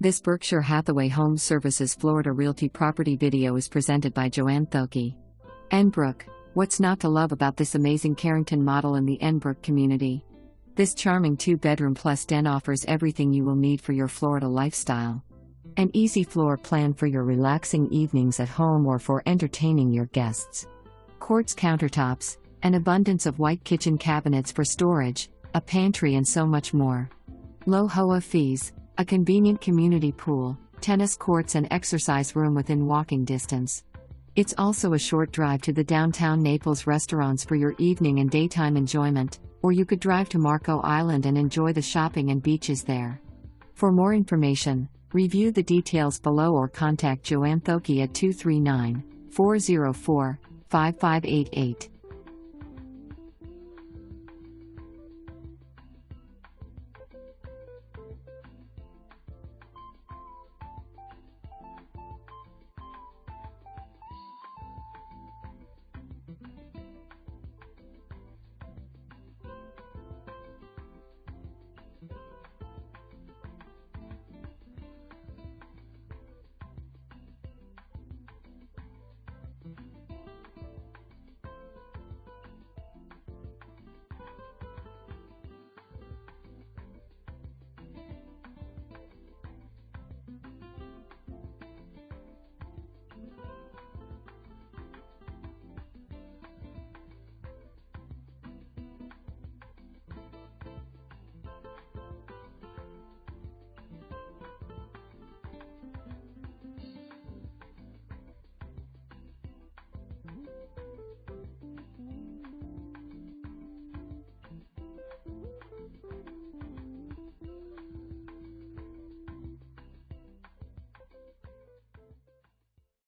This Berkshire Hathaway HomeServices Florida Realty property video is presented by Joanne Thoke. Enbrook, what's not to love about this amazing Carrington model in the Enbrook community? This charming 2-bedroom plus den offers everything you will need for your Florida lifestyle. An easy floor plan for your relaxing evenings at home or for entertaining your guests. Quartz countertops, an abundance of white kitchen cabinets for storage, a pantry and so much more. Low HOA fees, a convenient community pool, tennis courts and exercise room within walking distance. It's also a short drive to the downtown Naples restaurants for your evening and daytime enjoyment, or you could drive to Marco Island and enjoy the shopping and beaches there. For more information, review the details below or contact Joanne Thoke at 239-404-5588.